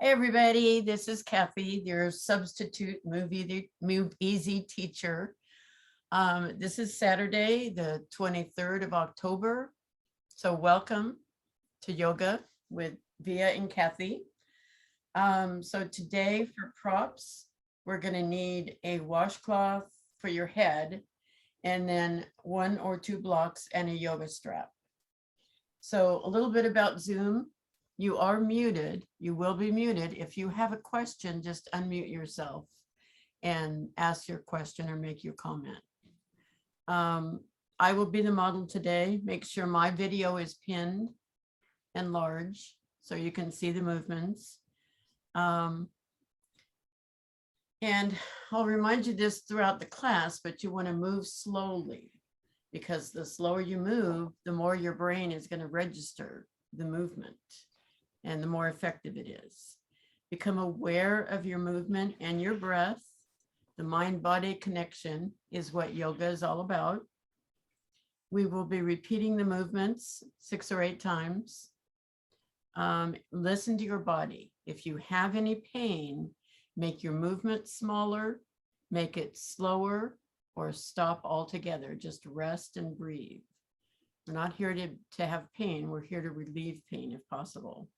Hey everybody, this is Kathy, your substitute MoveEasy teacher. This is Saturday, the 23rd of October. So welcome to yoga with Via and Kathy. So today for props, we're going to need a washcloth for your head and then 1 or 2 blocks and a yoga strap. So a little bit about Zoom. You are muted. You will be muted. If you have a question, just unmute yourself and ask your question or make your comment. I will be the model today. Make sure my video is pinned and large so you can see the movements. And I'll remind you this throughout the class, but you want to move slowly because the slower you move, the more your brain is going to register the movement and the more effective it is. Become aware of your movement and your breath. The mind-body connection is what yoga is all about. We will be repeating the movements 6 or 8 times. Listen to your body. If you have any pain, make your movement smaller, make it slower, or stop altogether. Just rest and breathe. We're not here to have pain. We're here to relieve pain if possible.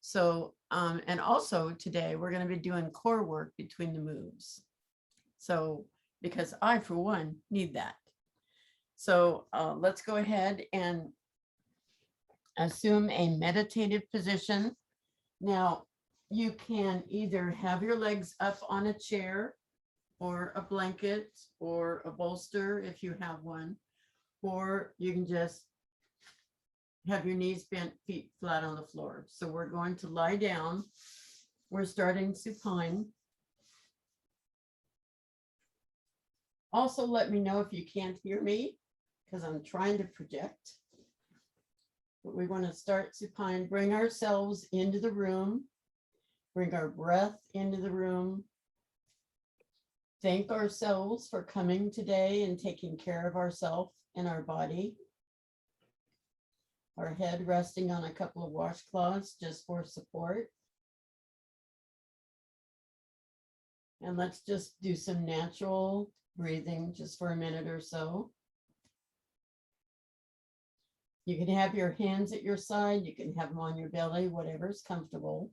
So, and also today we're going to be doing core work between the moves. So, because I, for one, need that. So let's go ahead and assume a meditative position. Now, you can either have your legs up on a chair or a blanket or a bolster if you have one, or you can just have your knees bent, feet flat on the floor. So we're going to lie down. We're starting supine. Also, let me know if you can't hear me because I'm trying to project. But we want to start supine, bring ourselves into the room, bring our breath into the room. Thank ourselves for coming today and taking care of ourselves and our body. Our head resting on a couple of washcloths just for support. And let's just do some natural breathing just for a minute or so. You can have your hands at your side. You can have them on your belly, whatever's comfortable.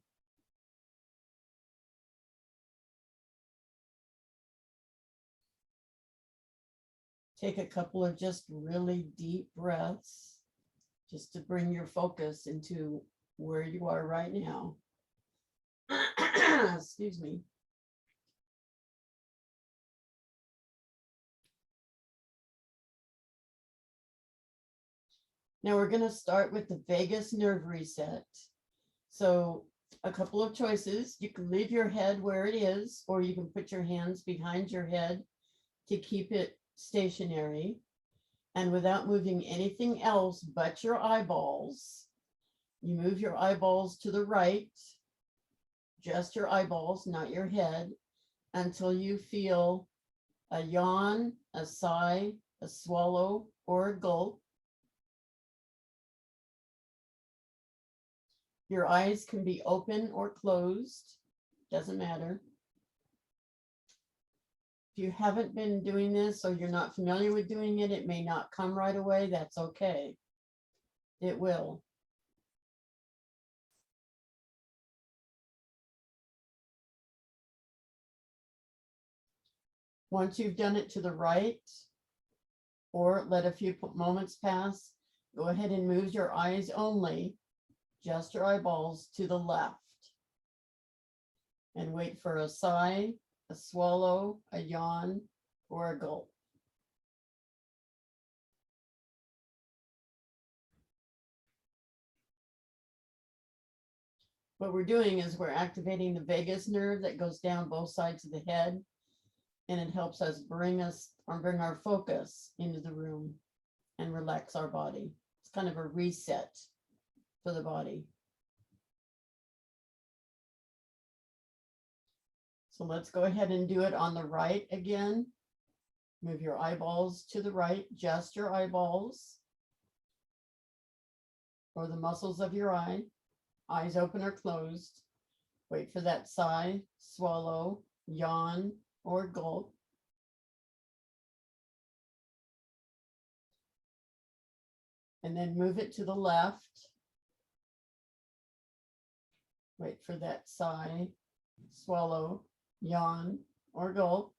Take a couple of just really deep breaths, just to bring your focus into where you are right now. Excuse me. Now we're going to start with the vagus nerve reset. So a couple of choices. You can leave your head where it is, or you can put your hands behind your head to keep it stationary. And without moving anything else but your eyeballs, you move your eyeballs to the right, just your eyeballs, not your head, until you feel a yawn, a sigh, a swallow, or a gulp. Your eyes can be open or closed, doesn't matter. If you haven't been doing this or you're not familiar with doing it, it may not come right away. That's okay. It will. Once you've done it to the right or let a few moments pass, go ahead and move your eyes only, just your eyeballs, to the left. And wait for a sigh, a swallow, a yawn, or a gulp. What we're doing is we're activating the vagus nerve that goes down both sides of the head, and it helps us bring our focus into the room and relax our body. It's kind of a reset for the body. So let's go ahead and do it on the right again. Move your eyeballs to the right, just your eyeballs, or the muscles of your eye, eyes open or closed. Wait for that sigh, swallow, yawn, or gulp. And then move it to the left. Wait for that sigh, swallow, yawn, or gulp.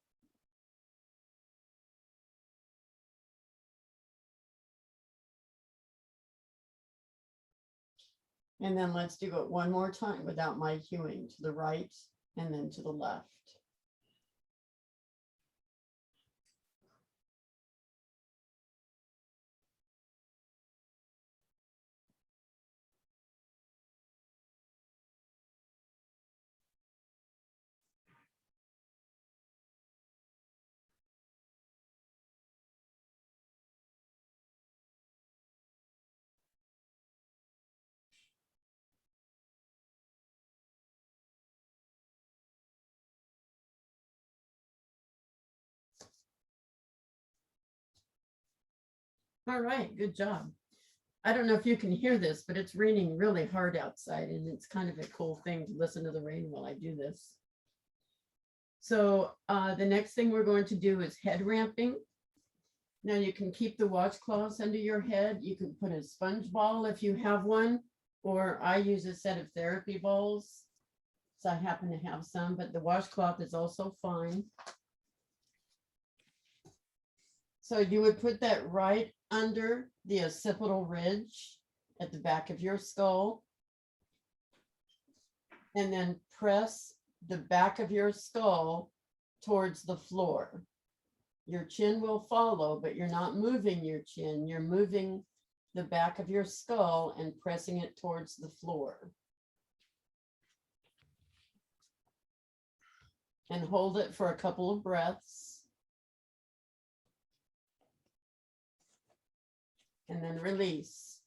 And then let's do it one more time without my cueing, to the right and then to the left. All right, good job. I don't know if you can hear this, but it's raining really hard outside, and it's kind of a cool thing to listen to the rain while I do this. So the next thing we're going to do is head ramping. Now you can keep the washcloths under your head. You can put a sponge ball if you have one, or I use a set of therapy balls. So I happen to have some, but the washcloth is also fine. So you would put that right under the occipital ridge at the back of your skull, and then press the back of your skull towards the floor. Your chin will follow, but you're not moving your chin. You're moving the back of your skull and pressing it towards the floor. And hold it for a couple of breaths. And then release.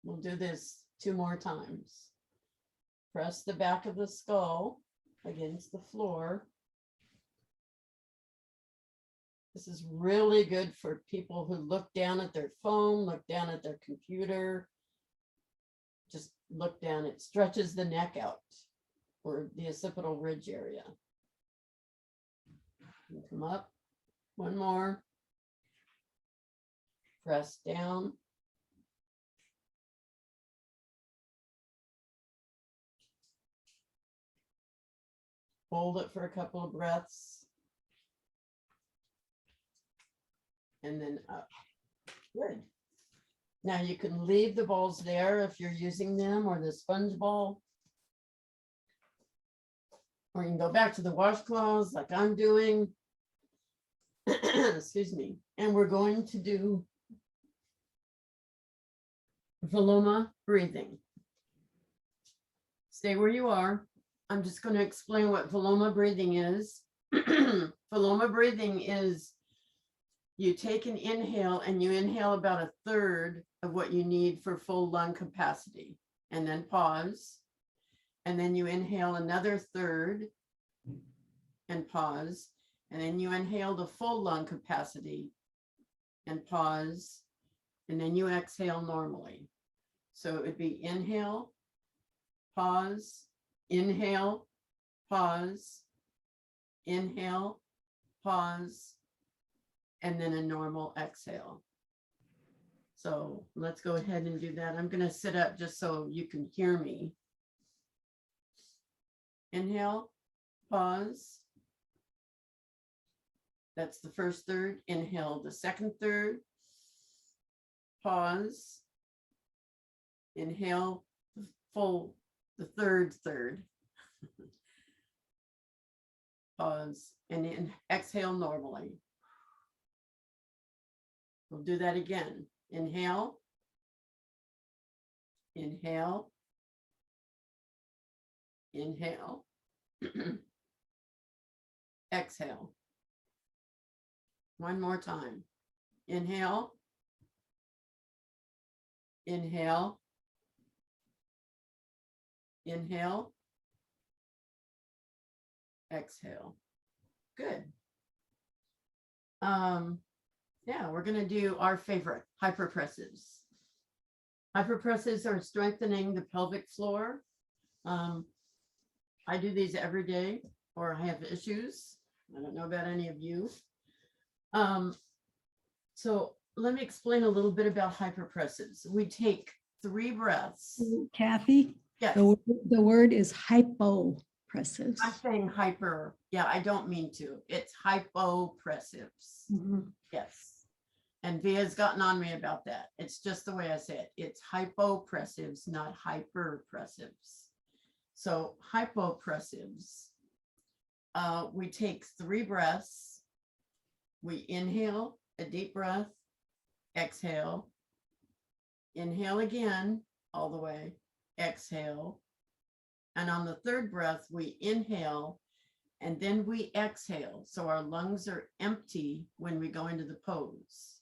We'll do this 2 more times. Press the back of the skull against the floor. This is really good for people who look down at their phone, look down at their computer. Just look down. It stretches the neck out, or the occipital ridge area. And come up. 1 more. Press down. Hold it for a couple of breaths. And then up. Good. Now you can leave the balls there if you're using them, or the sponge ball. Or you can go back to the washcloths like I'm doing. Excuse me. And we're going to do Viloma breathing. Stay where you are. I'm just going to explain what Valoma breathing is. Valoma breathing is you take an inhale and you inhale about 1/3 of what you need for full lung capacity, and then pause. And then you inhale another 1/3 and pause. And then you inhale the full lung capacity and pause. And then you exhale normally. So it would be inhale, pause, inhale, pause, inhale, pause, and then a normal exhale. So let's go ahead and do that. I'm going to sit up just so you can hear me. Inhale, pause. That's the first 1/3. Inhale the second 1/3. Pause. Inhale the third 1/3. Pause and then exhale normally. We'll do that again. Inhale. Inhale. Inhale. Exhale. 1 more time. Inhale. Inhale. Inhale. Exhale. Good. Yeah, we're going to do our favorite, hyperpresses. Hyperpresses are strengthening the pelvic floor. I do these every day, or I have issues. I don't know about any of you. So let me explain a little bit about hyperpressives. We take 3 breaths. Kathy, Yes, the word is hypopressives. I'm saying hyper. Yeah, I don't mean to. It's hypopressives. Mhm. Yes. And Via's gotten on me about that. It's just the way I say it. It's hypopressives, not hyperpressives. So hypopressives, we take 3 breaths. We inhale a deep breath, exhale, inhale again, all the way, exhale. And on the 3rd breath, we inhale and then we exhale. So our lungs are empty when we go into the pose.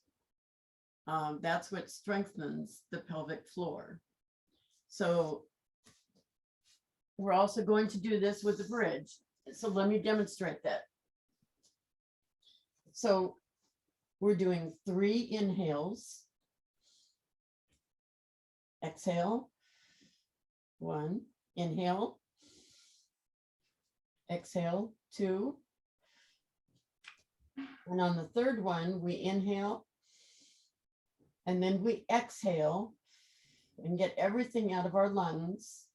That's what strengthens the pelvic floor. So we're also going to do this with the bridge. So let me demonstrate that. So we're doing 3 inhales. Exhale. 1. Inhale. Exhale. 2. And on the 3rd one, we inhale. And then we exhale and get everything out of our lungs.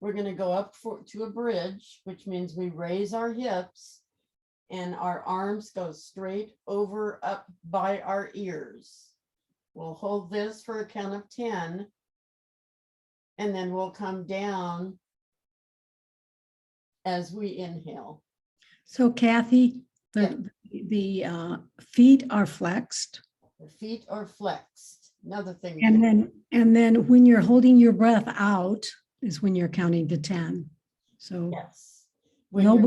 We're going to go up to a bridge, which means we raise our hips and our arms go straight over up by our ears. We'll hold this for a count of 10, and then we'll come down as we inhale. So Kathy, the feet are flexed. The feet are flexed. Another thing. And then when you're holding your breath out is when you're counting to 10. So Yes. no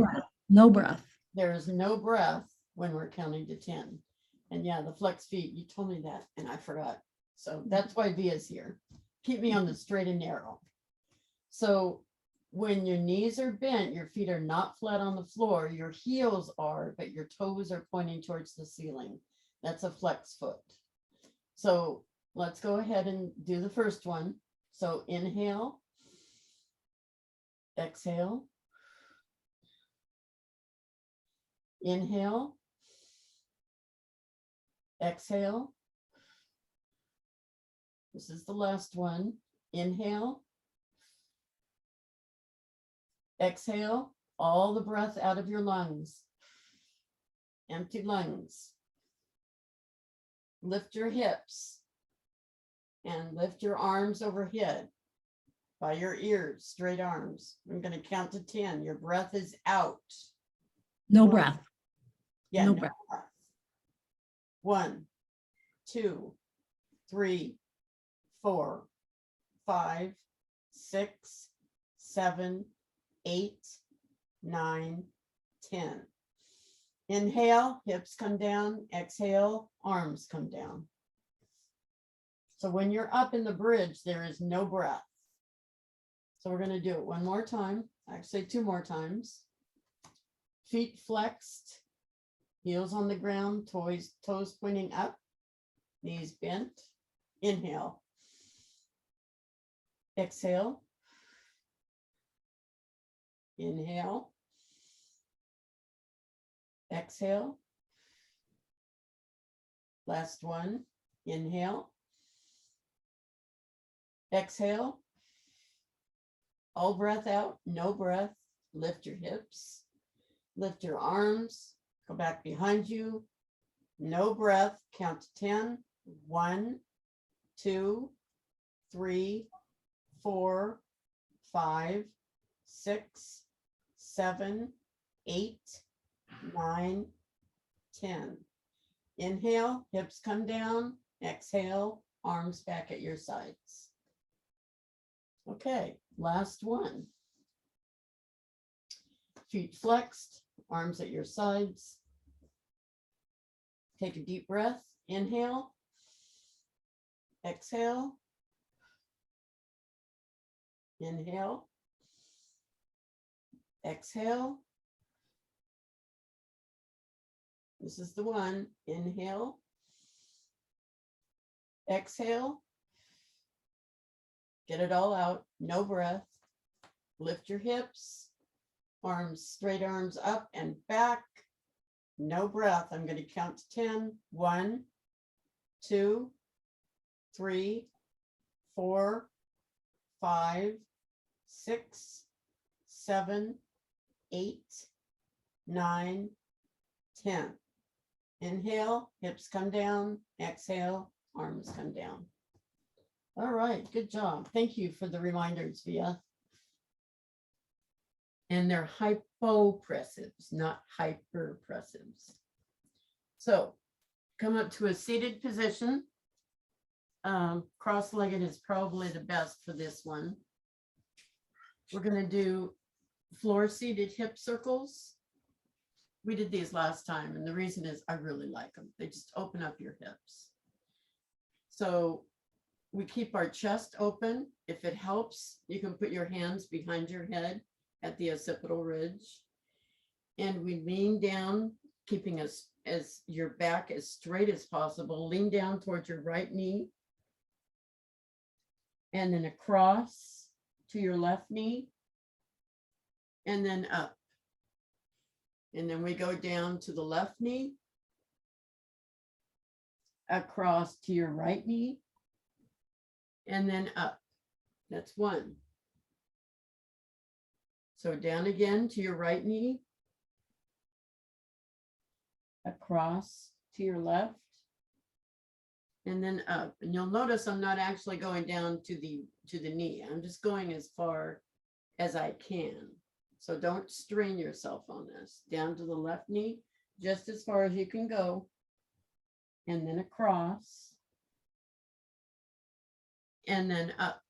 breath. There is no breath when we're counting to 10. And yeah, the flex feet, you told me that and I forgot. So that's why Via's here. Keep me on the straight and narrow. So when your knees are bent, your feet are not flat on the floor. Your heels are, but your toes are pointing towards the ceiling. That's a flex foot. So let's go ahead and do the first one. So inhale, exhale, inhale, exhale. This is the last one. Inhale, exhale, all the breath out of your lungs. Empty lungs. Lift your hips and lift your arms overhead by your ears, straight arms. I'm going to count to 10. Your breath is out. No breath. Yeah, no no breath. breath. 1, 2, 3, 4, 5, 6, 7, 8, 9, 10. Inhale, hips come down. Exhale, arms come down. So when you're up in the bridge, there is no breath. So we're going to do it one more time, actually 2 more times. Feet flexed, heels on the ground, toes pointing up, knees bent. Inhale. Exhale. Inhale. Exhale. Last one. Inhale. Exhale. All breath out, no breath. Lift your hips. Lift your arms. Go back behind you. No breath. Count to 10. 1, 2, 3, 4, 5, 6, 7, 8, 9, 10. Inhale, hips come down. Exhale, arms back at your sides. Okay, last one. Feet flexed, arms at your sides. Take a deep breath. Inhale. Exhale. Inhale. Exhale. This is the one. Inhale. Exhale. Get it all out. No breath. Lift your hips. arms, straight arms up and back. No breath. I'm going to count to 10. 1, 2, 3, 4, 5, 6, 7, 8, 9, 10. Inhale, hips come down. Exhale, arms come down. All right, good job. Thank you for the reminders, Via. And they're hypopressives, not hyperpressives. So come up to a seated position. Cross-legged is probably the best for this one. We're going to do floor-seated hip circles. We did these last time, and the reason is I really like them. They just open up your hips. So we keep our chest open. If it helps, you can put your hands behind your head at the occipital ridge. And we lean down, keeping as your back as straight as possible. Lean down towards your right knee. And then across to your left knee. And then up. And then we go down to the left knee. Across to your right knee. And then up. That's one. So down again to your right knee. Across to your left. And then up. And you'll notice I'm not actually going down to the knee. I'm just going as far as I can. So don't strain yourself on this. Down to the left knee, just as far as you can go. And then across. And then up.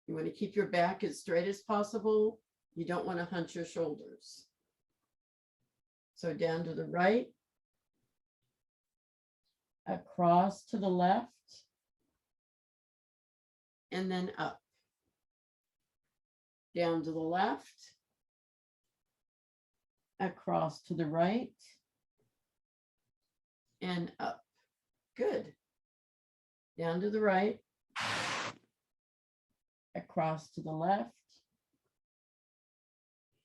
You want to keep your back as straight as possible. You don't want to hunch your shoulders. So down to the right. Across to the left. And then up. Down to the left. Across to the right. And up. Good. Down to the right. Across to the left.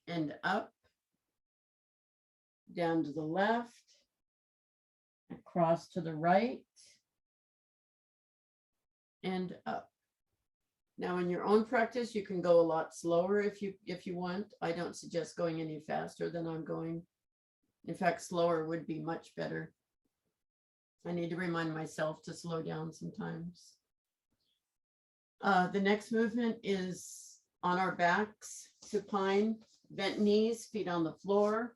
And up. Down to the left. Across to the right. And up. Now in your own practice, you can go a lot slower if you want. I don't suggest going any faster than I'm going. In fact, slower would be much better. I need to remind myself to slow down sometimes. The next movement is on our backs, supine, bent knees, feet on the floor.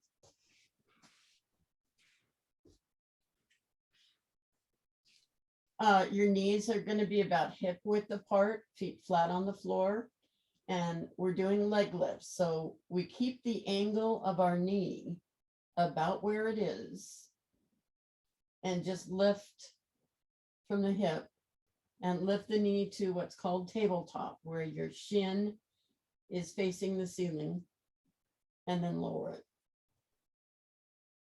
Your knees are going to be about hip width apart, feet flat on the floor. And we're doing leg lifts. So we keep the angle of our knee about where it is. And just lift from the hip and lift the knee to what's called tabletop, where your shin is facing the ceiling, and then lower it.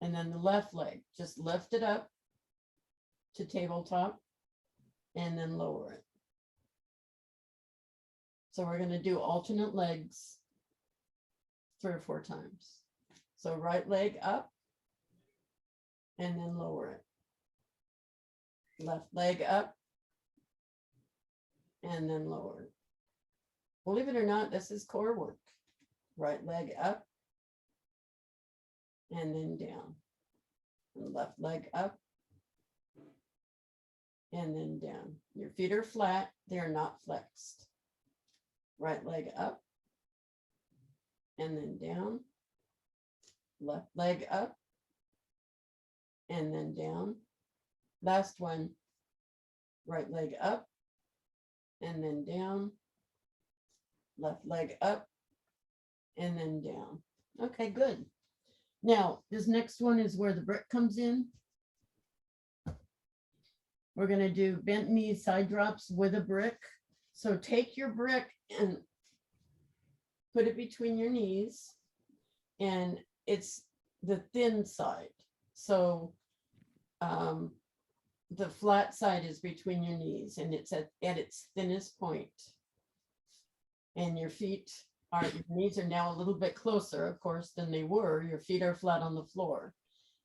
And then the left leg, just lift it up to tabletop and then lower it. So we're going to do alternate legs 3 or 4 times. So right leg up and then lower it. Left leg up and then lower it. Believe it or not, this is core work. Right leg up and then down. And left leg up and then down. Your feet are flat, they're not flexed. Right leg up and then down. Left leg up and then down. Last one, right leg up and then down. Left leg up and then down. Okay, good. Now, this next one is where the brick comes in. We're going to do bent knee side drops with a brick. So take your brick and put it between your knees, and it's the thin side. So the flat side is between your knees, and it's at its thinnest point. And your feet All right, your knees are now a little bit closer, of course, than they were. Your feet are flat on the floor.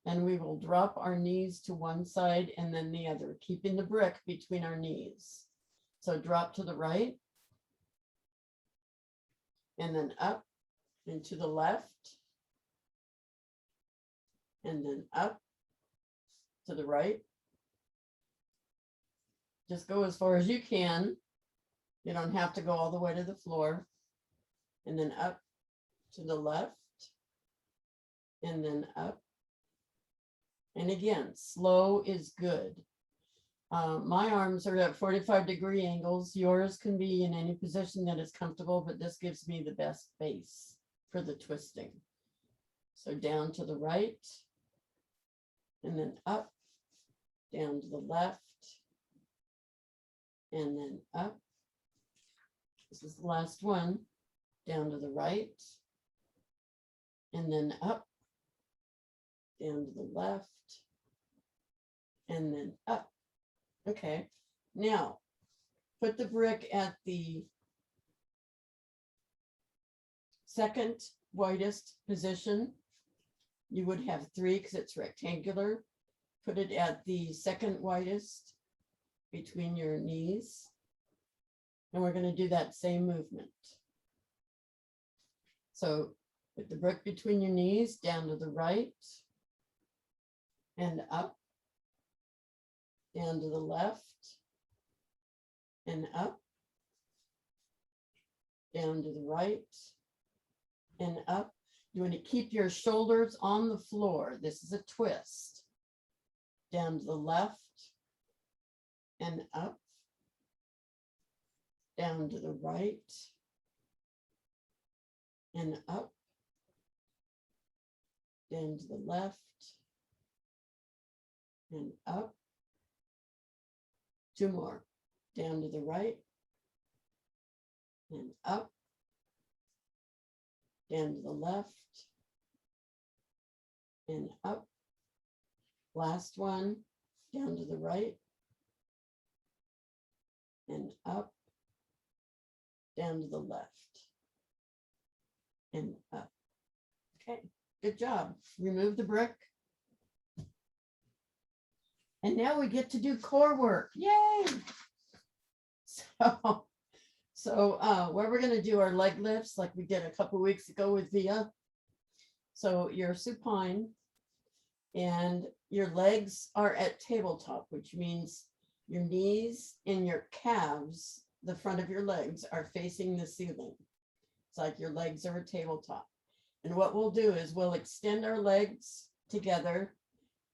And we will drop our knees to one side and then the other, keeping the brick between our knees. So drop to the right and then up and to the left and then up to the right. Just go as far as you can. You don't have to go all the way to the floor. And then up to the left and then up. And again, slow is good. My arms are at 45-degree angles. Yours can be in any position that is comfortable, but this gives me the best base for the twisting. So down to the right and then up, down to the left and then up. This is the last one. Down to the right and then up, down to the left and then up. Okay, now put the brick at the second widest position. You would have 3 because it's rectangular. Put it at the second widest between your knees. And we're going to do that same movement. So put the brick between your knees, down to the right and up, down to the left and up, down to the right and up. You want to keep your shoulders on the floor. This is a twist. Down to the left and up, down to the right and up, down to the left and up. 2 more. Down to the right and up, down to the left and up. Last one, down to the right and up, down to the left and up. Okay, good job. Remove the brick. And now we get to do core work. Yay! So where we're going to do our leg lifts like we did a couple weeks ago with Via. So you're supine and your legs are at tabletop, which means your knees and your calves, the front of your legs, are facing the ceiling. It's like your legs are a tabletop. And what we'll do is we'll extend our legs together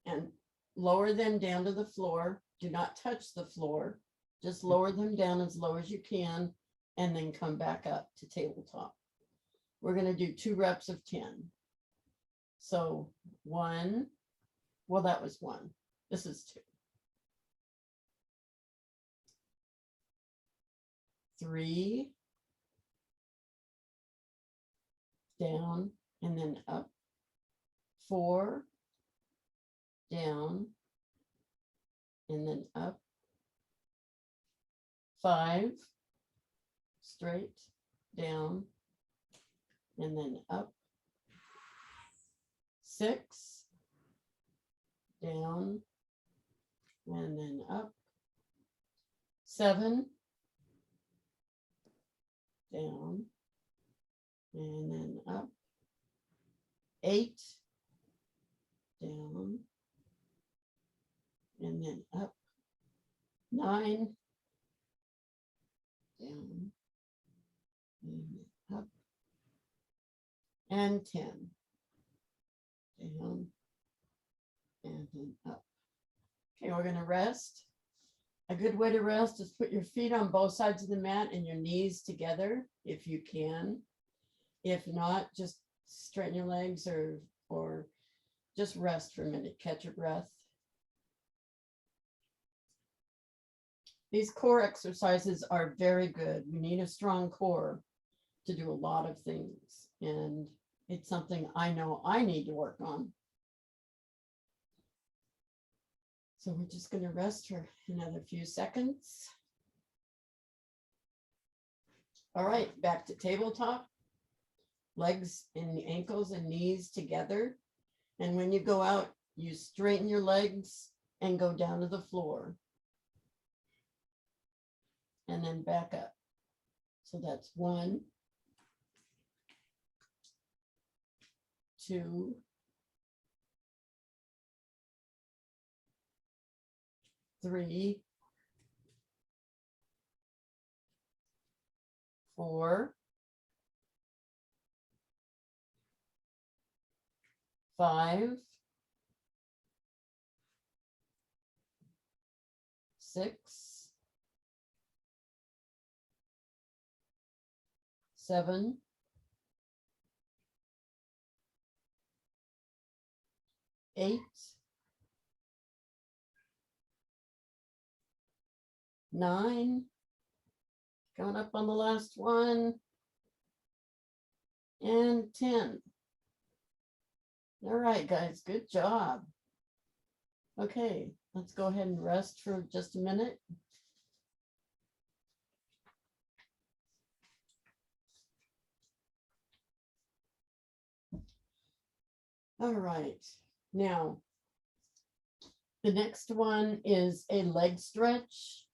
and lower them down to the floor. Do not touch the floor. Just lower them down as low as you can and then come back up to tabletop. We're going to do 2 reps of 10. So 1, well, that was 1. This is 2. 3, down and then up. 4, down and then up. 5, straight, down and then up. 6, down and then up. 7, down and then up. 8, down and then up. 9, down and then up. And 10, down and then up. Okay, we're going to rest. A good way to rest is put your feet on both sides of the mat and your knees together if you can. If not, just straighten your legs or just rest for a minute, catch your breath. These core exercises are very good. We need a strong core to do a lot of things, and it's something I know I need to work on. So we're just going to rest for another few seconds. All right, back to tabletop. legs and ankles and knees together. And when you go out, you straighten your legs and go down to the floor. And then back up. So that's 1, 2, 3, 4, 5, 6, 7, 8, 9, coming up on the last one, and 10. All right, guys, good job. Okay, let's go ahead and rest for just a minute. All right, now the next one is a leg stretch.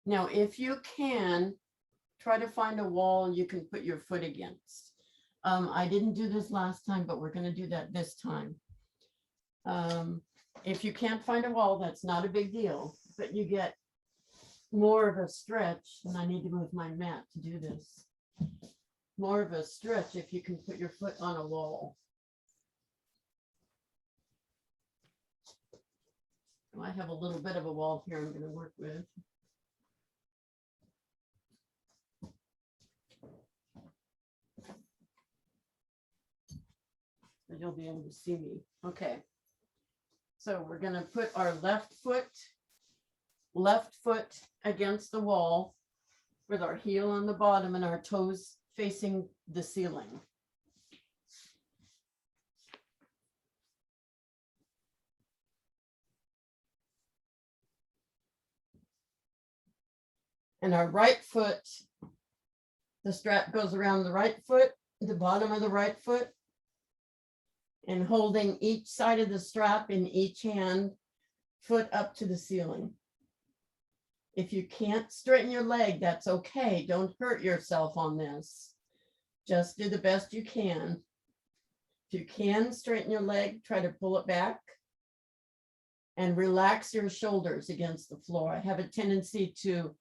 Now, if you can, try to find a wall you can put your foot against. I didn't do this last time, but we're going to do that this time. If you can't find a wall, that's not a big deal, but you get more of a stretch, and I need to move my mat to do this. More of a stretch if you can put your foot on a wall. I have a little bit of a wall here I'm going to work with. You'll be able to see me. Okay. So we're going to put our left foot against the wall with our heel on the bottom and our toes facing the ceiling. And our right foot, the strap goes around the right foot, the bottom of the right foot, and holding each side of the strap in each hand, foot up to the ceiling. If you can't straighten your leg, that's okay. Don't hurt yourself on this. Just do the best you can. If you can straighten your leg, try to pull it back and relax your shoulders against the floor. I have a tendency to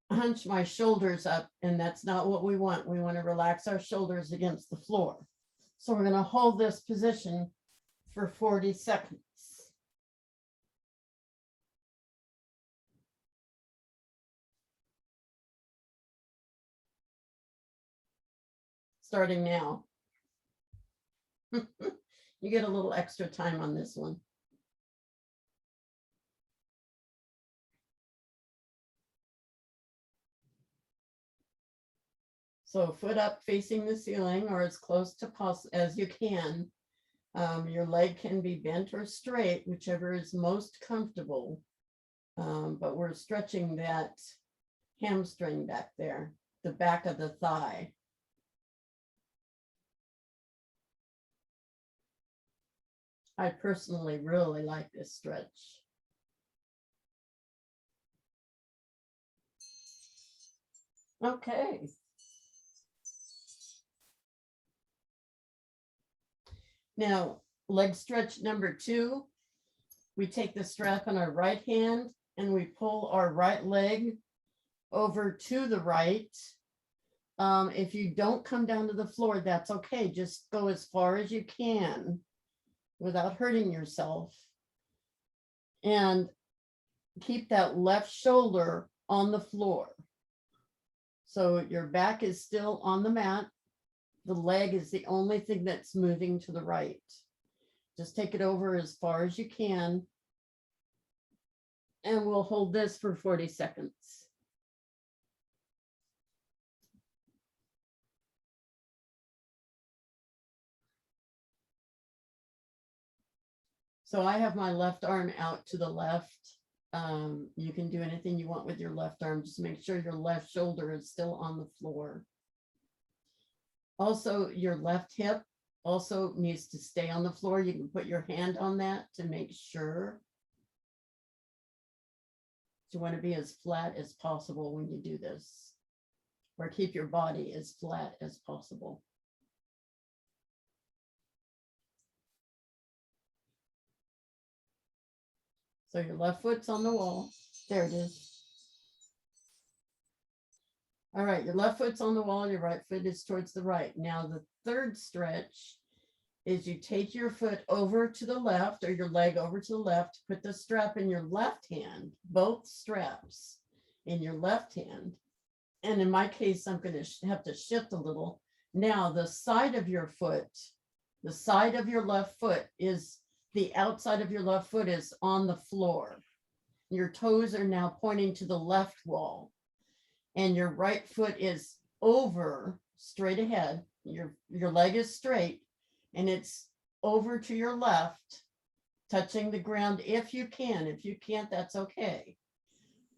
hunch my shoulders up, and that's not what we want. We want to relax our shoulders against the floor. So we're going to hold this position for 40 seconds. Starting now. You get a little extra time on this one. So foot up facing the ceiling or as close to as you can. Your leg can be bent or straight, whichever is most comfortable. But we're stretching that hamstring back there, the back of the thigh. I personally really like this stretch. Okay. Now, leg stretch number 2, we take the strap in our right hand and we pull our right leg over to the right. If you don't come down to the floor, that's okay. Just go as far as you can without hurting yourself. And keep that left shoulder on the floor. So your back is still on the mat. The leg is the only thing that's moving to the right. Just take it over as far as you can. And we'll hold this for 40 seconds. So I have my left arm out to the left. You can do anything you want with your left arm. Just make sure your left shoulder is still on the floor. Also, your left hip also needs to stay on the floor. You can put your hand on that to make sure. You want to be as flat as possible when you do this, or keep your body as flat as possible. So your left foot's on the wall. There it is. All right, your left foot's on the wall, your right foot is towards the right. Now the third stretch is you take your foot over to the left or your leg over to the left, put the strap in your left hand, both straps in your left hand. And in my case, I'm going to have to shift a little. Now the side of your foot, the side of your left foot is, the outside of your left foot is on the floor. Your toes are now pointing to the left wall. And your right foot is over, straight ahead. Your leg is straight and it's over to your left, touching the ground if you can. If you can't, that's okay.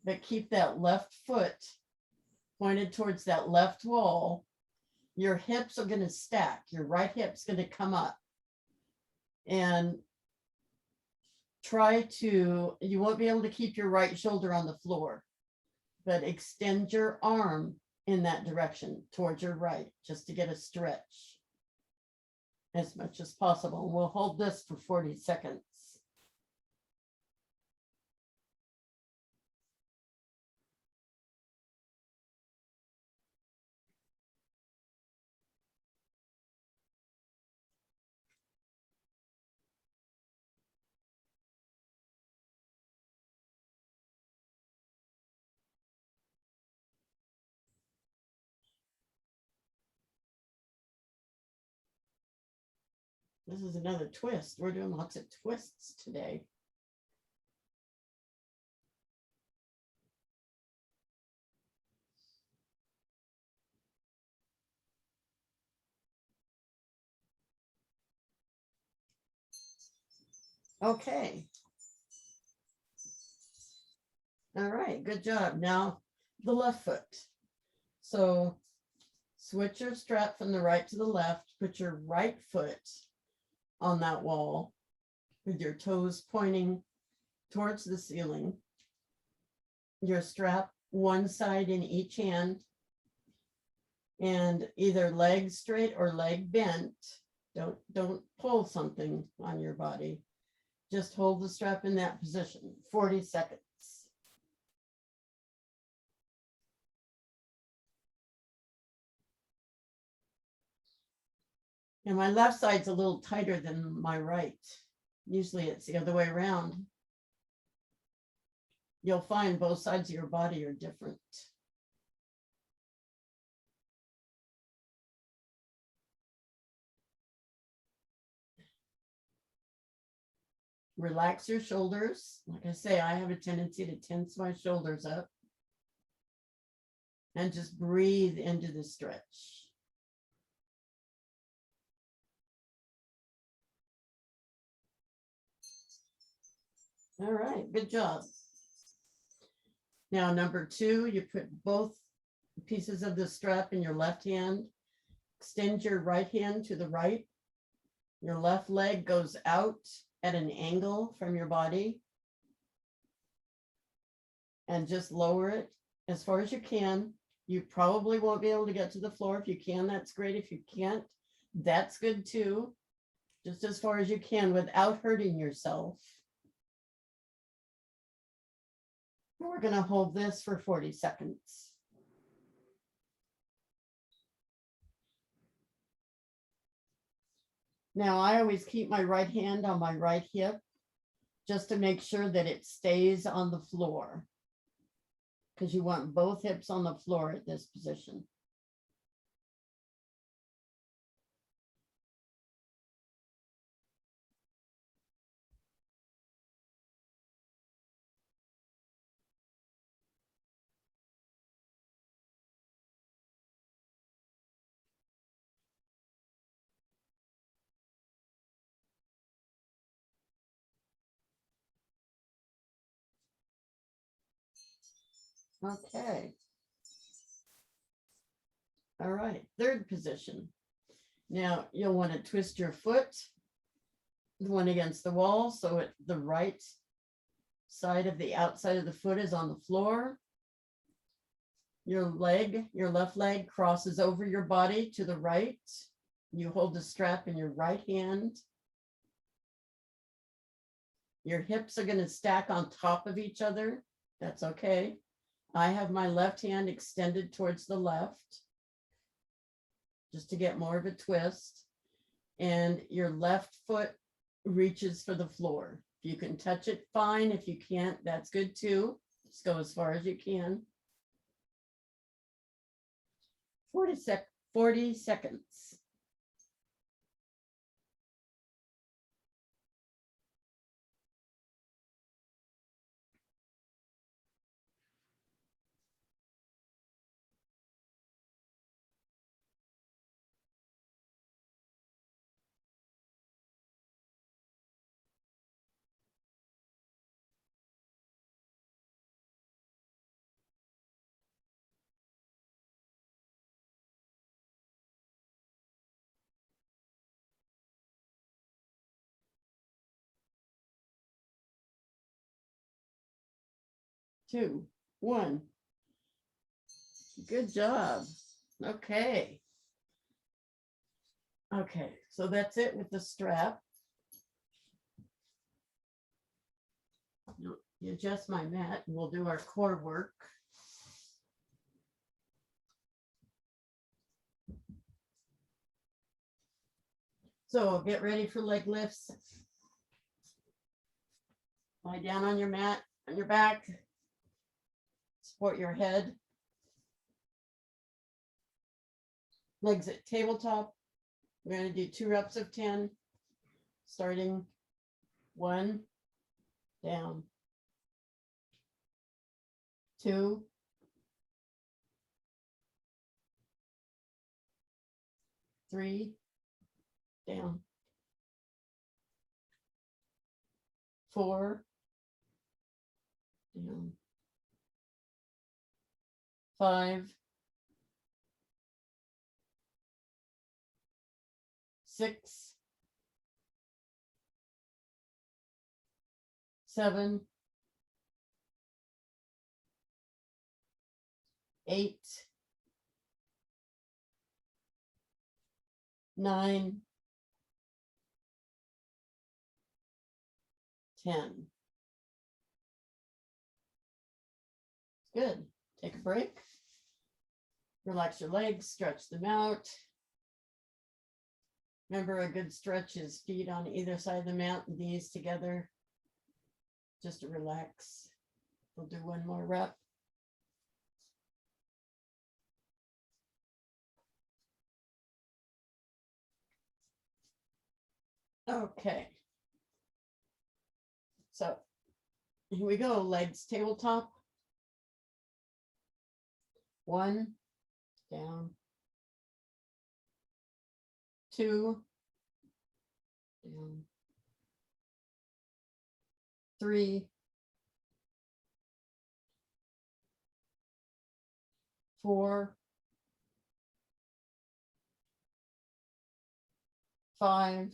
But keep that left foot pointed towards that left wall. Your hips are going to stack. Your right hip's going to come up. And you won't be able to keep your right shoulder on the floor, but extend your arm in that direction towards your right, just to get a stretch as much as possible. We'll hold this for 40 seconds. This is another twist. We're doing lots of twists today. Okay. All right, good job. Now the left foot. So switch your strap from the right to the left. Put your right foot on that wall with your toes pointing towards the ceiling. Your strap one side in each hand, and either leg straight or leg bent. Don't pull something on your body. Just hold the strap in that position, 40 seconds. And my left side's a little tighter than my right. Usually it's the other way around. You'll find both sides of your body are different. Relax your shoulders. Like I say, I have a tendency to tense my shoulders up. And just breathe into the stretch. All right, good job. Now, number 2, you put both pieces of the strap in your left hand. Extend your right hand to the right. Your left leg goes out at an angle from your body. And just lower it as far as you can. You probably won't be able to get to the floor. If you can, that's great. If you can't, that's good too. Just as far as you can without hurting yourself. We're going to hold this for 40 seconds. Now, I always keep my right hand on my right hip just to make sure that it stays on the floor, because you want both hips on the floor at this position. Okay. All right, third position. Now you'll want to twist your foot, the one against the wall, so the right side of the outside of the foot is on the floor. Your left leg crosses over your body to the right. You hold the strap in your right hand. Your hips are going to stack on top of each other. That's okay. I have my left hand extended towards the left, just to get more of a twist. And your left foot reaches for the floor. If you can touch it, fine. If you can't, that's good too. Just go as far as you can. 40 seconds. Two, one. Good job. Okay. Okay, so that's it with the strap. You adjust my mat and we'll do our core work. So get ready for leg lifts. Lie down on your mat, on your back. Support your head. Legs at tabletop. We're going to do 2 reps of 10, starting 1, down, 2, 3, down, 4, down, 5, 6, 7, 8, 9, 10. Good. Take a break. Relax your legs, stretch them out. Remember, a good stretch is feet on either side of the mat, knees together, just to relax. We'll do 1 more rep. Okay. So here we go, legs tabletop. 1, down, 2, down, 3, 4, 5,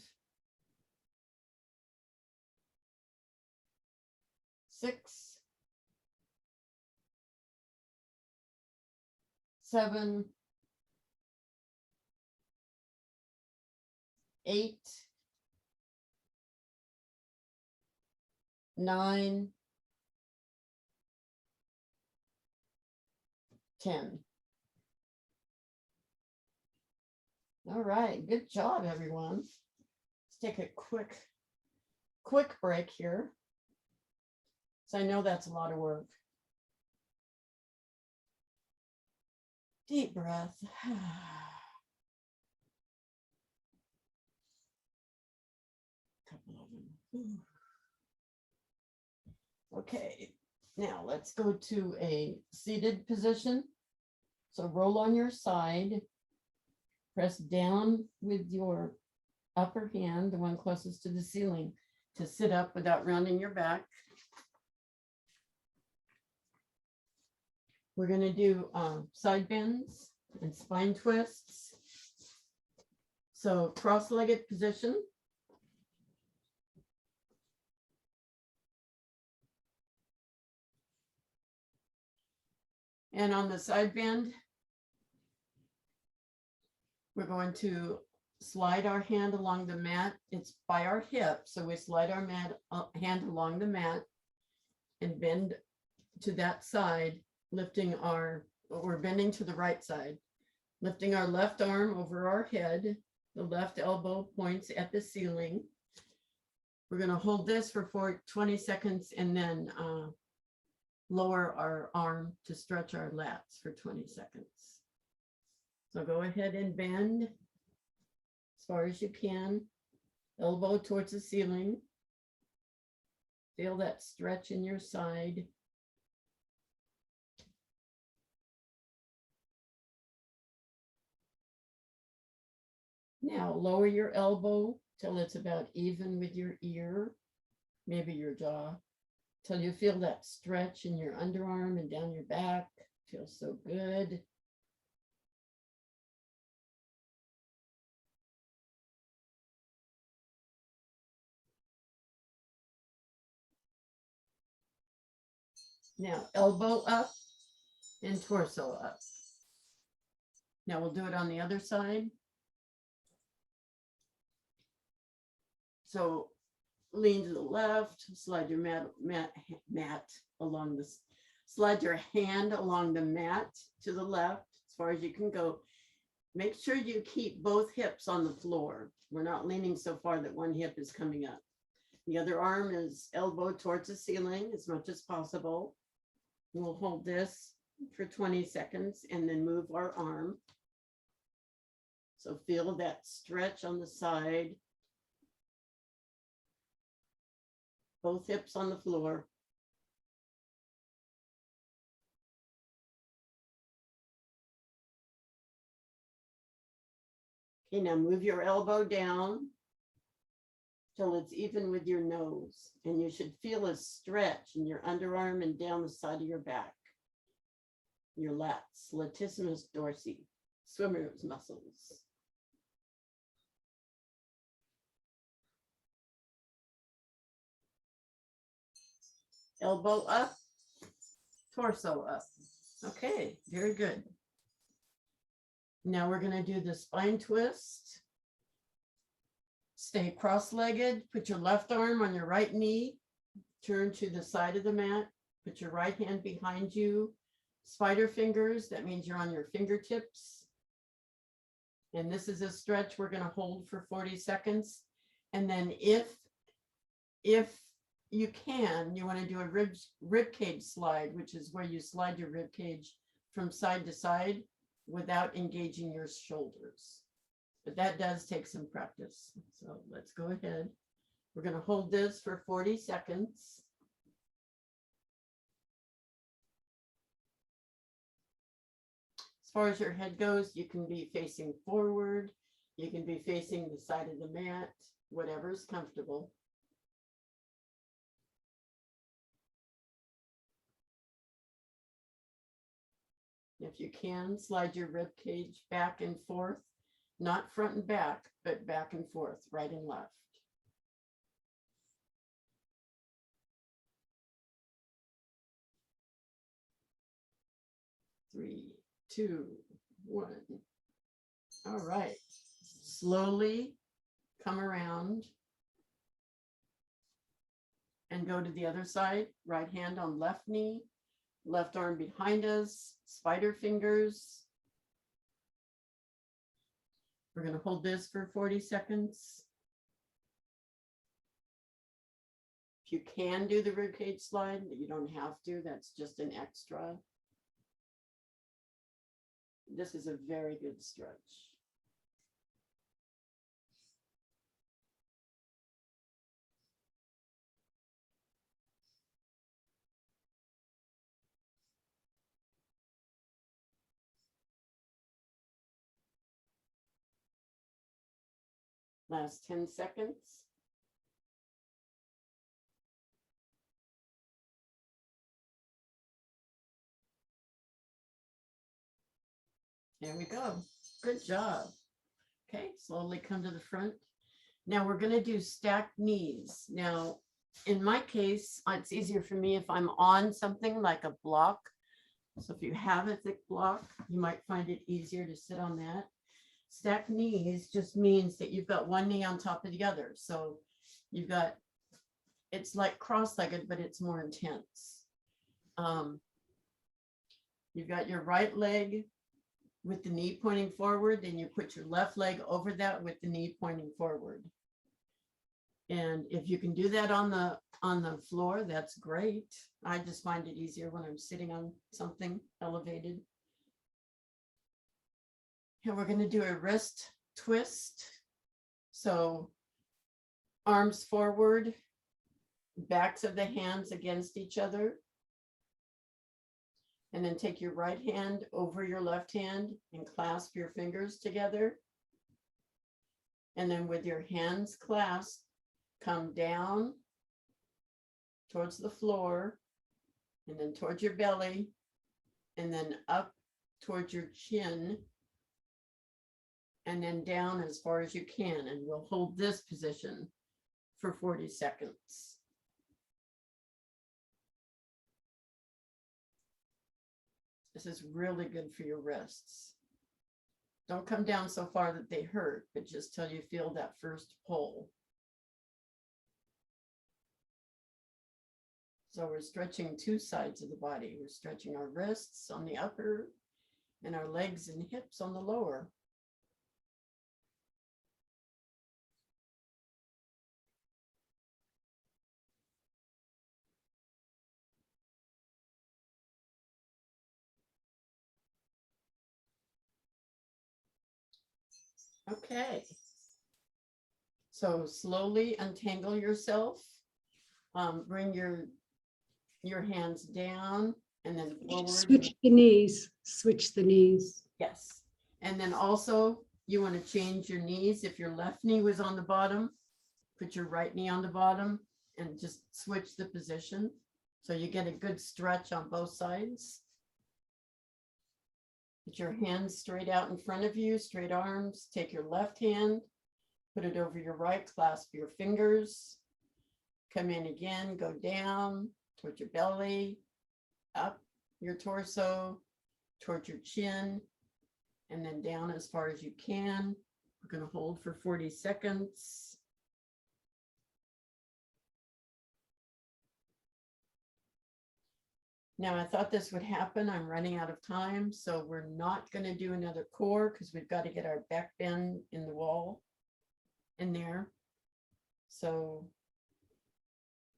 6, 7, 8, 9, 10. All right, good job, everyone. Let's take a quick break here. So I know that's a lot of work. Deep breath. Couple of them. Okay, now let's go to a seated position. So roll on your side, press down with your upper hand, the one closest to the ceiling, to sit up without rounding your back. We're going to do side bends and spine twists. So cross-legged position. And on the side bend, we're going to slide our hand along the mat. It's by our hip. So we slide our hand along the mat and bend to that side, we're bending to the right side, lifting our left arm over our head. The left elbow points at the ceiling. We're going to hold this for 20 seconds and then lower our arm to stretch our lats for 20 seconds. So go ahead and bend as far as you can, elbow towards the ceiling. Feel that stretch in your side. Now lower your elbow till it's about even with your ear, maybe your jaw, till you feel that stretch in your underarm and down your back. Feels so good. Now elbow up and torso up. Now we'll do it on the other side. So lean to the left, slide your slide your hand along the mat to the left as far as you can go. Make sure you keep both hips on the floor. We're not leaning so far that one hip is coming up. The other arm is elbow towards the ceiling as much as possible. We'll hold this for 20 seconds and then move our arm. So feel that stretch on the side. Both hips on the floor. Okay, now move your elbow down till it's even with your nose. And you should feel a stretch in your underarm and down the side of your back. Your lats, latissimus dorsi, swimmer's muscles. Elbow up, torso up. Okay, very good. Now we're going to do the spine twist. Stay cross-legged. Put your left arm on your right knee. Turn to the side of the mat. Put your right hand behind you. Spider fingers, that means you're on your fingertips. And this is a stretch we're going to hold for 40 seconds. And then if you can, you want to do a rib cage slide, which is where you slide your rib cage from side to side without engaging your shoulders. But that does take some practice. So let's go ahead. We're going to hold this for 40 seconds. As far as your head goes, you can be facing forward. You can be facing the side of the mat, whatever's comfortable. If you can, slide your rib cage back and forth, not front and back, but back and forth, right and left. Three, two, one. All right. Slowly come around and go to the other side. Right hand on left knee, left arm behind us, spider fingers. We're going to hold this for 40 seconds. If you can do the ribcage slide, but you don't have to, that's just an extra. This is a very good stretch. Last 10 seconds. There we go. Good job. Okay, slowly come to the front. Now we're going to do stacked knees. Now, in my case, it's easier for me if I'm on something like a block. So if you have a thick block, you might find it easier to sit on that. Stacked knees just means that you've got one knee on top of the other. So you've got, it's like cross-legged, but it's more intense. You've got your right leg with the knee pointing forward, then you put your left leg over that with the knee pointing forward. And if you can do that on the floor, that's great. I just find it easier when I'm sitting on something elevated. And we're going to do a wrist twist. So arms forward, backs of the hands against each other. And then take your right hand over your left hand and clasp your fingers together. And then with your hands clasped, come down towards the floor and then towards your belly and then up towards your chin and then down as far as you can. And we'll hold this position for 40 seconds. This is really good for your wrists. Don't come down so far that they hurt, but just till you feel that first pull. So we're stretching two sides of the body. We're stretching our wrists on the upper and our legs and hips on the lower. Okay. So slowly untangle yourself. Bring your hands down and then forward. Switch the knees. Switch the knees. Yes. And then also you want to change your knees. If your left knee was on the bottom, put your right knee on the bottom and just switch the position. So you get a good stretch on both sides. Put your hands straight out in front of you, straight arms. Take your left hand, put it over your right, clasp your fingers. Come in again, go down towards your belly, up your torso, towards your chin, and then down as far as you can. We're going to hold for 40 seconds. Now, I thought this would happen. I'm running out of time, so we're not going to do another core because we've got to get our back bend in the wall in there. So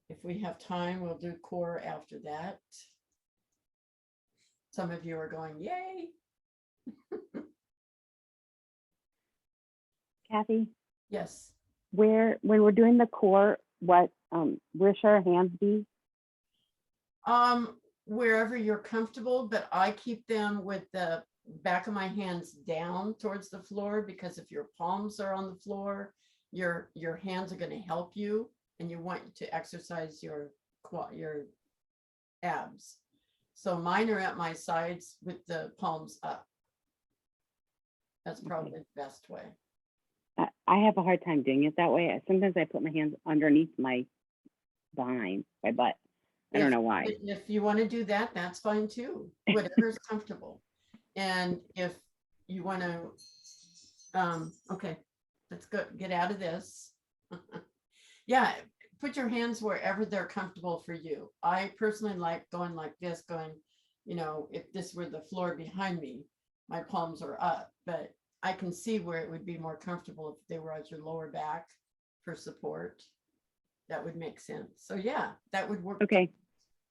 if we have time, we'll do core after that. Some of you are going, yay. Kathy, Yes. when we're doing the core, where should our hands be? Wherever you're comfortable, but I keep them with the back of my hands down towards the floor, because if your palms are on the floor, your hands are going to help you, and you want to exercise your abs. So mine are at my sides with the palms up. That's probably the best way. I have a hard time doing it that way. Sometimes I put my hands underneath my behind my butt. I don't know why. If you want to do that, that's fine too. Whatever's comfortable. And if you want to, okay, let's go get out of this. Yeah, put your hands wherever they're comfortable for you. I personally like going like this, going, you know, if this were the floor behind me, my palms are up, but I can see where it would be more comfortable if they were at your lower back for support. That would make sense. So yeah, that would work. Okay.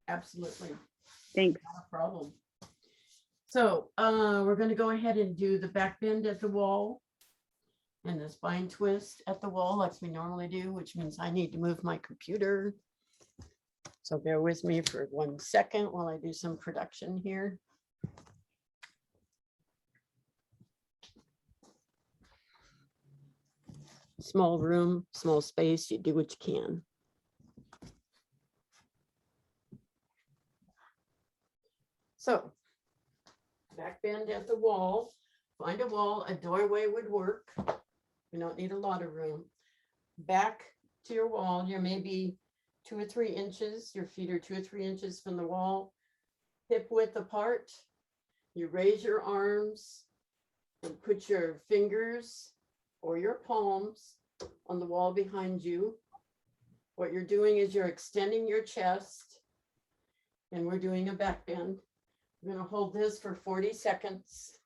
Absolutely. Thanks. Not a problem. So we're going to go ahead and do the back bend at the wall and the spine twist at the wall like we normally do, which means I need to move my computer. So bear with me for 1 second while I do some production here. Small room, small space, you do what you can. So back bend at the wall, find a wall, a doorway would work. We don't need a lot of room. Back to your wall, you're maybe 2 or 3 inches. Your feet are 2 or 3 inches from the wall, hip width apart. You raise your arms and put your fingers or your palms on the wall behind you. What you're doing is you're extending your chest, and we're doing a back bend. I'm going to hold this for 40 seconds.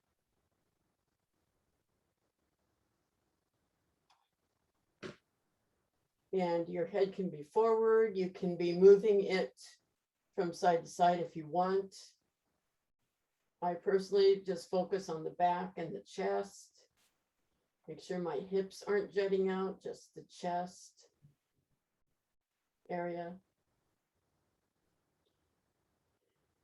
And your head can be forward. You can be moving it from side to side if you want. I personally just focus on the back and the chest. Make sure my hips aren't jutting out, just the chest area.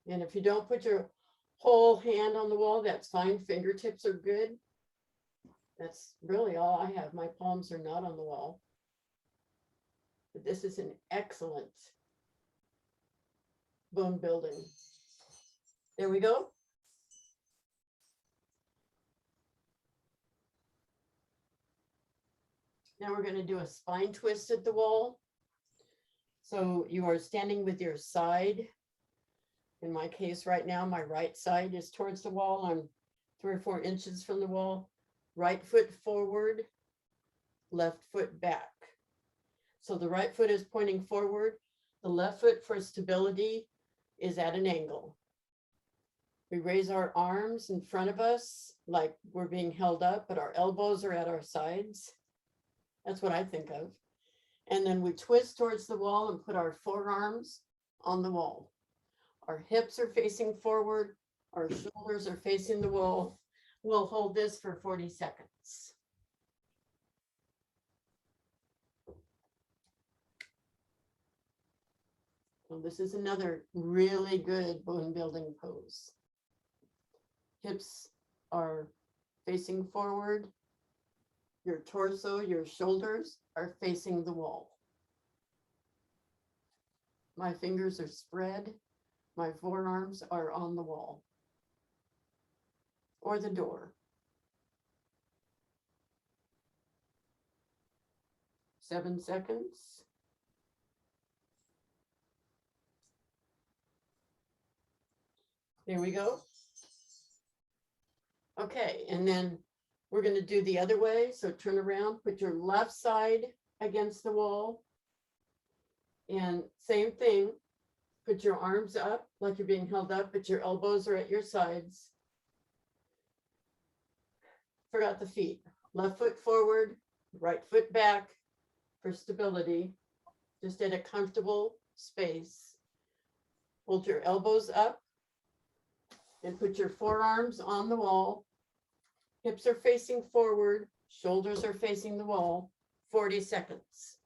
And if you don't put your whole hand on the wall, that's fine. Fingertips are good. That's really all I have. My palms are not on the wall. But this is an excellent bone building. There we go. Now we're going to do a spine twist at the wall. So you are standing with your side. In my case right now, my right side is towards the wall. I'm 3 or 4 inches from the wall. Right foot forward, left foot back. So the right foot is pointing forward. The left foot for stability is at an angle. We raise our arms in front of us like we're being held up, but our elbows are at our sides. That's what I think of. And then we twist towards the wall and put our forearms on the wall. Our hips are facing forward. Our shoulders are facing the wall. We'll hold this for 40 seconds. So this is another really good bone building pose. Hips are facing forward. Your torso, your shoulders are facing the wall. My fingers are spread. My forearms are on the wall or the door. 7 seconds. There we go. Okay, and then we're going to do the other way. So turn around, put your left side against the wall. And same thing, put your arms up like you're being held up, but your elbows are at your sides. Forgot the feet. Left foot forward, right foot back for stability, just at a comfortable space. Hold your elbows up and put your forearms on the wall. Hips are facing forward, shoulders are facing the wall. 40 seconds.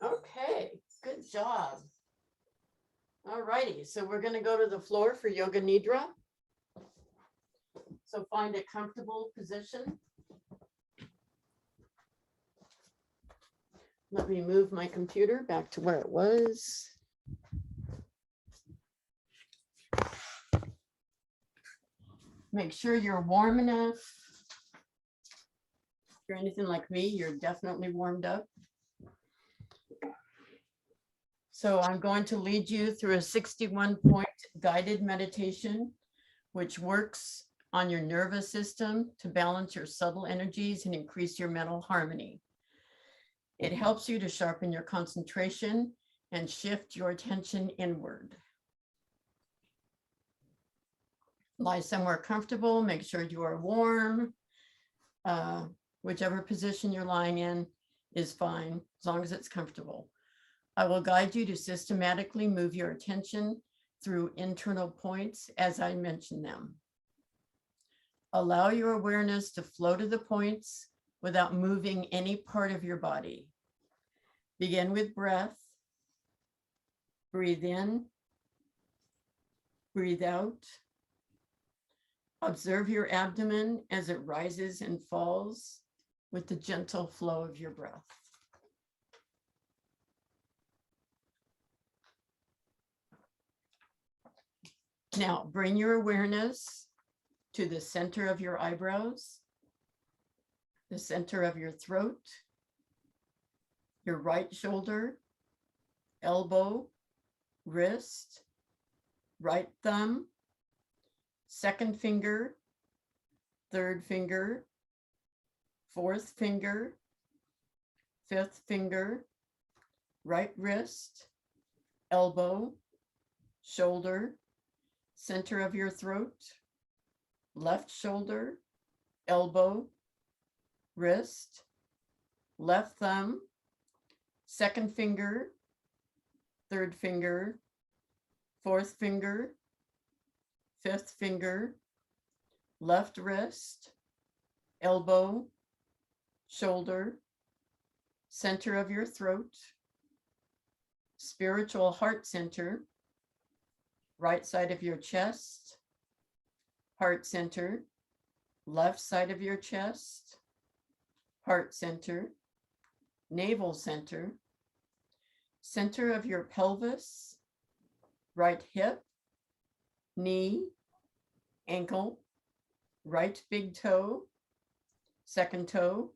Okay, good job. All righty, so we're going to go to the floor for Yoga Nidra. So find a comfortable position. Let me move my computer back to where it was. Make sure you're warm enough. If you're anything like me, you're definitely warmed up. So I'm going to lead you through a 61-point guided meditation, which works on your nervous system to balance your subtle energies and increase your mental harmony. It helps you to sharpen your concentration and shift your attention inward. Lie somewhere comfortable, make sure you are warm, whichever position you're lying in. is fine, as long as it's comfortable. I will guide you to systematically move your attention through internal points as I mention them. Allow your awareness to flow to the points without moving any part of your body. Begin with breath. Breathe in. Breathe out. Observe your abdomen as it rises and falls with the gentle flow of your breath. Now, bring your awareness to the center of your eyebrows, the center of your throat, your right shoulder, elbow, wrist, right thumb, second finger, third finger, fourth finger, fifth finger, right wrist, elbow, shoulder, center of your throat, left shoulder, elbow, wrist, left thumb, second finger, third finger, fourth finger, fifth finger, left wrist, elbow, shoulder, center of your throat, spiritual heart center, right side of your chest, heart center, left side of your chest, heart center, navel center, center of your pelvis, right hip, knee, ankle, right big toe, second toe,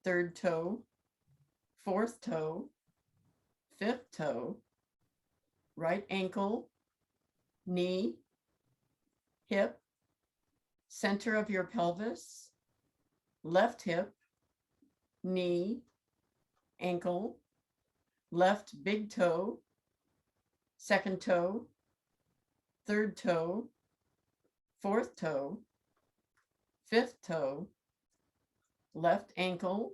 third toe, fourth toe, fifth toe, right ankle, knee, hip, center of your pelvis, left hip, knee, ankle, left big toe, second toe, third toe, fourth toe, fifth toe, left ankle,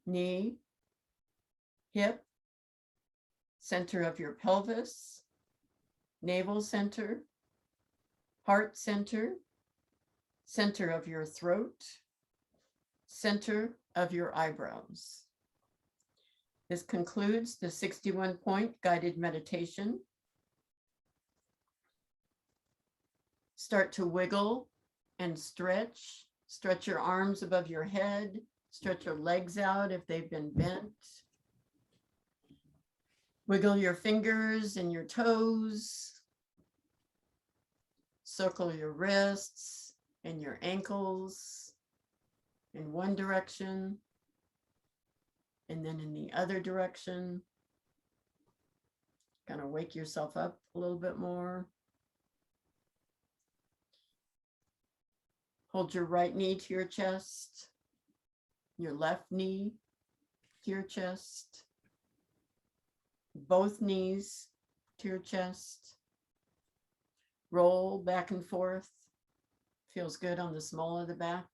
knee, hip, center of your pelvis, navel center, heart center, center of your throat, center of your eyebrows. This concludes the 61-point guided meditation. Start to wiggle and stretch. Stretch your arms above your head. Stretch your legs out if they've been bent. Wiggle your fingers and your toes. Circle your wrists and your ankles in one direction and then in the other direction. Kind of wake yourself up a little bit more. Hold your right knee to your chest, your left knee to your chest, both knees to your chest. Roll back and forth. Feels good on the small of the back.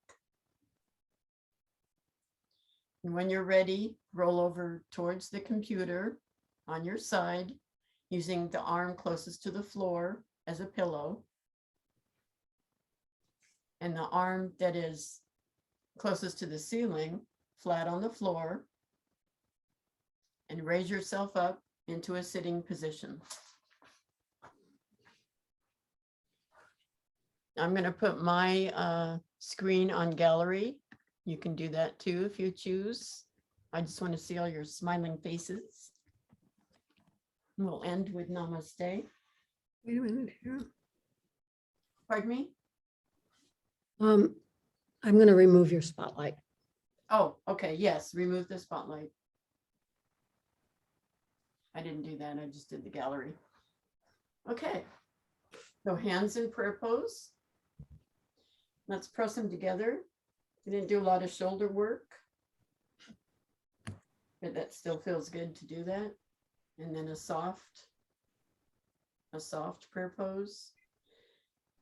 And when you're ready, roll over towards the computer on your side, using the arm closest to the floor as a pillow. And the arm that is closest to the ceiling, flat on the floor. And raise yourself up into a sitting position. I'm going to put my screen on gallery. You can do that too if you choose. I just want to see all your smiling faces. We'll end with namaste. Wait a minute here. Pardon me? I'm going to remove your spotlight. Oh, okay. Yes, remove the spotlight. I didn't do that. I just did the gallery. Okay. So hands in prayer pose. Let's press them together. We didn't do a lot of shoulder work, but that still feels good to do that. And then a soft prayer pose.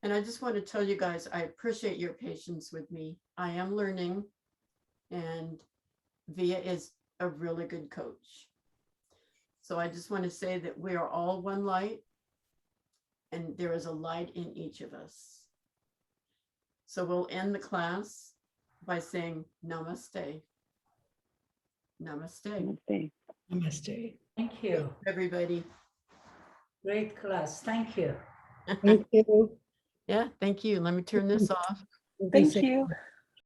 And I just want to tell you guys, I appreciate your patience with me. I am learning, and Via is a really good coach. So I just want to say that we are all one light, and there is a light in each of us. So we'll end the class by saying namaste. Namaste, Namaste. Namaste. Thank you. everybody. Great class. Thank you. Thank you. Yeah, thank you. Let me turn this off. Thank you.